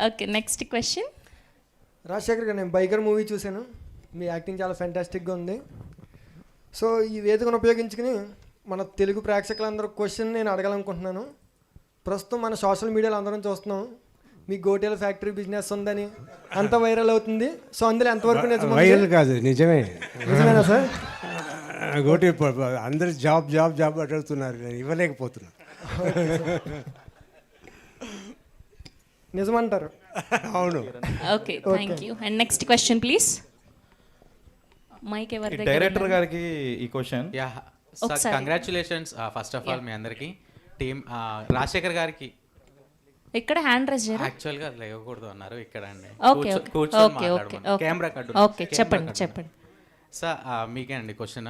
Okay, next question. Rajasekhar గారు, నేను biker movie చూశాను. మీ యాక్టింగ్ చాలా ఫ్యాంటాస్టిక్గా ఉంది. సో ఈ వేదికను ఉపయోగించుకుని మన తెలుగు ప్రేక్షకులందరూ క్వశ్చన్ నేను అడగాలనుకుంటున్నాను. ప్రస్తుతం మన సోషల్ మీడియాలో అందరం చూస్తున్నాం మీ గోటేల ఫ్యాక్టరీ బిజినెస్ ఉందని, అంత వైరల్ అవుతుంది. సో అందులో ఎంతవరకు నిజం? వైరల్ కాదు, నిజమే. నిజమేనా సార్? గోటి అందరు జాబ్ జాబ్ జాబ్ అడుగుతున్నారు, నేను ఇవ్వలేకపోతున్నా. నిజమంటారు? అవును. Okay, thank you. And next question please. Mic ఎవరి దగ్గర? డైరెక్టర్ గారికి ఈ question. Yeah sir, congratulations first of all మీ అందరికి. టీమ్ రాజశేఖర్ గారికి ఇక్కడ హ్యాండ్ రైజ్ చేయరా? యాక్చువల్గా లేవకూడదు అన్నారు ఇక్కడ అండి. Okay okay okay camera okay, చెప్పండి చెప్పండి. సార్ మీకే అండి క్వశ్చన్.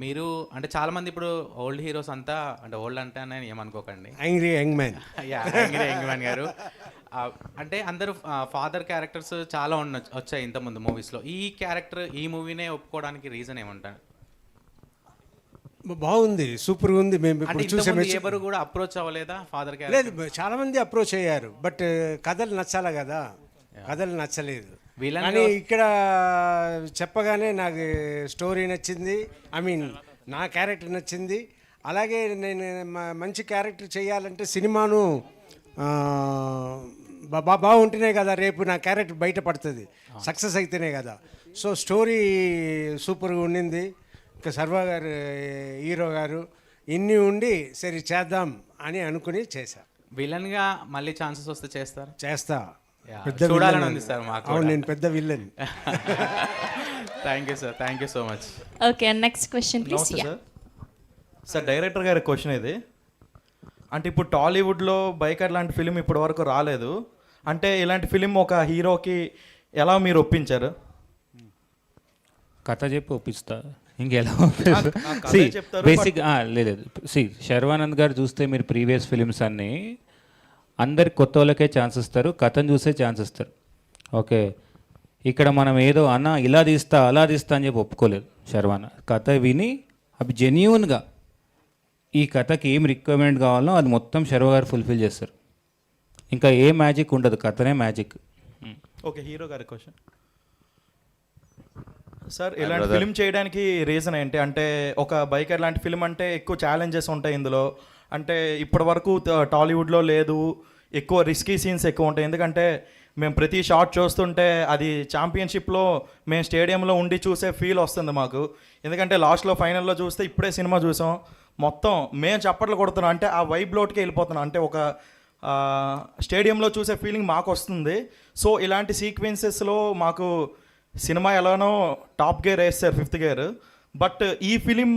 మీరు అంటే చాలా మంది ఇప్పుడు ఓల్డ్ హీరోస్ అంతా, అంటే ఓల్డ్ అంటే అని ఏమనుకోకండి, angry young man. Young man గారు అంటే అందరూ ఫాదర్ క్యారెక్టర్స్ చాలా వచ్చాయి ఇంతకుముందు మూవీస్లో. ఈ క్యారెక్టర్ ఈ మూవీనే ఒప్పుకోవడానికి రీజన్ ఏమంటారు? బాగుంది, సూపర్గా ఉంది. మేము ఇప్పుడు చూసే ఎవరు కూడా అప్రోచ్ అవ్వలేదా ఫాదర్ లేదు, క్యారెక్టర్? చాలా మంది అప్రోచ్ అయ్యారు, బట్ కథలు నచ్చాలి కదా, కథలు నచ్చలేదు. Villain కానీ ఇక్కడ చెప్పగానే నాకు స్టోరీ నచ్చింది, ఐ మీన్ నా క్యారెక్టర్ నచ్చింది. అలాగే నేను మంచి క్యారెక్టర్ చేయాలంటే సినిమాను బాగుంటేనే కదా రేపు నా క్యారెక్టర్ బయటపడుతుంది, సక్సెస్ అయితేనే కదా. సో స్టోరీ సూపర్గా ఉండింది. ఇంకా సర్వా గారు హీరో గారు ఇన్ని ఉండి సరే చేద్దాం అని అనుకుని చేశా. విలన్గా మళ్ళీ ఛాన్సెస్ వస్తే చేస్తా. పెద్ద చూడాలని విలన్ ఉంది సార్ మాకు. అవును, నేను పెద్ద villain. Thank you sir, thank you so much. Okay, and next question please. Sir sir director గారి క్వశ్చన్ ఇది. అంటే ఇప్పుడు టాలీవుడ్లో బైకర్ లాంటి ఫిలిం ఇప్పటి వరకు రాలేదు. అంటే ఇలాంటి ఫిలిం ఒక హీరోకి ఎలా మీరు ఒప్పించారు? కథ చెప్పి ఒప్పిస్తా, ఇంకెలా బేసిక్ లేదు. శర్వానంద్ గారు చూస్తే మీరు ప్రీవియస్ ఫిలిమ్స్ అన్నీ అందరి కొత్త వాళ్ళకే ఛాన్స్ ఇస్తారు, కథను చూసే ఛాన్స్ ఇస్తారు. ఓకే, ఇక్కడ మనం ఏదో అన్న ఇలా తీస్తా అలా తీస్తా అని చెప్పి ఒప్పుకోలేదు. శర్వాన కథ విని అవి జెన్యూన్గా ఈ కథకి ఏం రిక్వైర్మెంట్ కావాలో అది మొత్తం శర్వ గారు ఫుల్ఫిల్ చేస్తారు. ఇంకా ఏ మ్యాజిక్ ఉండదు, కథనే మ్యాజిక్. ఓకే, హీరో గారి క్వశ్చన్. సార్ ఇలాంటి ఫిలిం చేయడానికి రీజన్ ఏంటి? అంటే ఒక బైకర్ లాంటి ఫిలిం అంటే ఎక్కువ ఛాలెంజెస్ ఉంటాయి ఇందులో. అంటే ఇప్పటి వరకు టాలీవుడ్లో లేదు, ఎక్కువ రిస్కీ సీన్స్ ఎక్కువ ఉంటాయి. ఎందుకంటే మేము ప్రతి షాట్ చూస్తుంటే అది ఛాంపియన్షిప్లో మేము స్టేడియంలో ఉండి చూసే ఫీల్ వస్తుంది మాకు. ఎందుకంటే లాస్ట్లో ఫైనల్లో చూస్తే ఇప్పుడే సినిమా చూసాం, మొత్తం మేము చప్పట్లు కొడుతున్నాం, అంటే ఆ వైబ్లోట్కి వెళ్ళిపోతున్నాం, అంటే ఒక స్టేడియంలో చూసే ఫీలింగ్ మాకు వస్తుంది. సో ఇలాంటి సీక్వెన్సెస్లో మాకు సినిమా ఎలానో టాప్ గేర్ వేస్తారు, 5th గేర్. బట్ ఈ ఫిలిం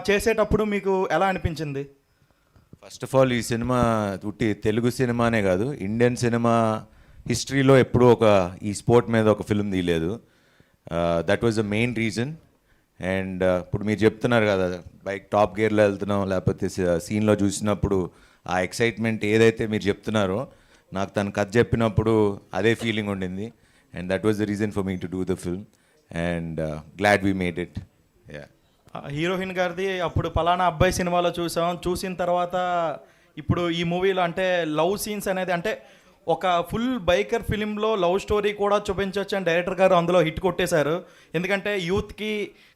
చేసేటప్పుడు మీకు ఎలా అనిపించింది? ఫస్ట్ ఆఫ్ ఆల్ ఈ సినిమా ఉట్టి తెలుగు సినిమానే కాదు, ఇండియన్ సినిమా హిస్టరీలో ఎప్పుడూ ఈ స్పోర్ట్ మీద ఒక ఫిల్మ్ తీయలేదు. That was the main reason. And ఇప్పుడు మీరు చెప్తున్నారు కదా, బైక్ టాప్ గేర్లో వెళ్తున్నాం, లేకపోతే సీన్లో చూసినప్పుడు ఆ ఎక్సైట్మెంట్ ఏదైతే మీరు చెప్తున్నారో, నాకు తను కథ చెప్పినప్పుడు అదే ఫీలింగ్ ఉండింది. And that was the reason for me to do the film. And glad we made it. Yeah, heroine గారిది అప్పుడు పలానా అబ్బాయి సినిమాలో చూసిన తర్వాత ఇప్పుడు ఈ మూవీలో అంటే లవ్ సీన్స్ అనేది, అంటే ఒక ఫుల్ బైకర్ ఫిలింలో లవ్ స్టోరీ కూడా చూపించవచ్చు అని డైరెక్టర్ గారు అందులో హిట్ కొట్టేశారు. ఎందుకంటే యూత్కి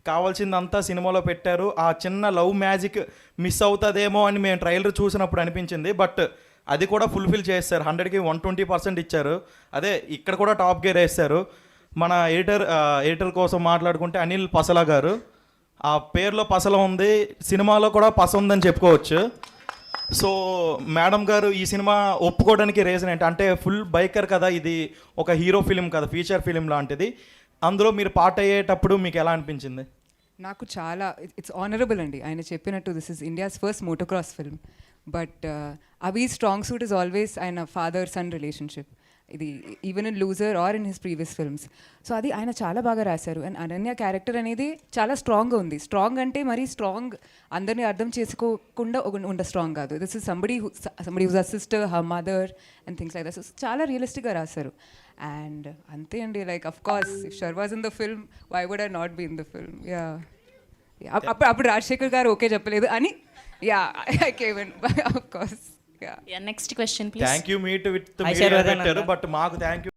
కావాల్సిందంతా సినిమాలో పెట్టారు. ఆ చిన్న లవ్ మ్యాజిక్ మిస్ అవుతుందేమో అని మేము ట్రైలర్ చూసినప్పుడు అనిపించింది. బట్ అది కూడా ఫుల్ఫిల్ చేస్తారు, 100కి 120% ఇచ్చారు. అదే ఇక్కడ కూడా టాప్ గేర్ వేస్తారు. మన ఎడిటర్ కోసం మాట్లాడుకుంటే అనిల్ పసల గారు, ఆ పేరులో పసల ఉంది, సినిమాలో కూడా పస ఉందని చెప్పుకోవచ్చు. సో మేడం గారు ఈ సినిమా ఒప్పుకోవడానికి రీజన్ ఏంటి? అంటే ఫుల్ బైకర్ కదా, ఇది ఒక హీరో ఫిలిం కదా, ఫీచర్ ఫిలిం లాంటిది. అందులో మీరు పార్ట్ అయ్యేటప్పుడు మీకు ఎలా అనిపించింది? నాకు చాలా ఇట్స్ ఆనరబుల్ అండి. ఆయన చెప్పినట్టు this is India's first motocross film. But అవి స్ట్రాంగ్ సూట్ ఇస్ ఆల్వేస్ ఆయన ఫాదర్ సన్ రిలేషన్షిప్. ఇది even in loser or in his previous films. So అది ఆయన చాలా బాగా రాశారు. అండ్ అనన్య క్యారెక్టర్ అనేది చాలా స్ట్రాంగ్గా ఉంది. స్ట్రాంగ్ అంటే మరీ స్ట్రాంగ్ అందరినీ అర్థం చేసుకోకుండా ఉండ స్ట్రాంగ్ కాదు. This is somebody whose a sister, her mother and things like that. So చాలా రియలిస్టిక్గా రాశారు. అండ్ అంతే అండి, like of course if Sharva's in the film why would I not be in the film? Yeah, అప్పుడు Rajasekhar garu okay చెప్పలేదు అని, yeah I came in of course. Next question please. Thank you meet with Hi, Sharvadhan పెట్టారు అన్న. But మాకు thank you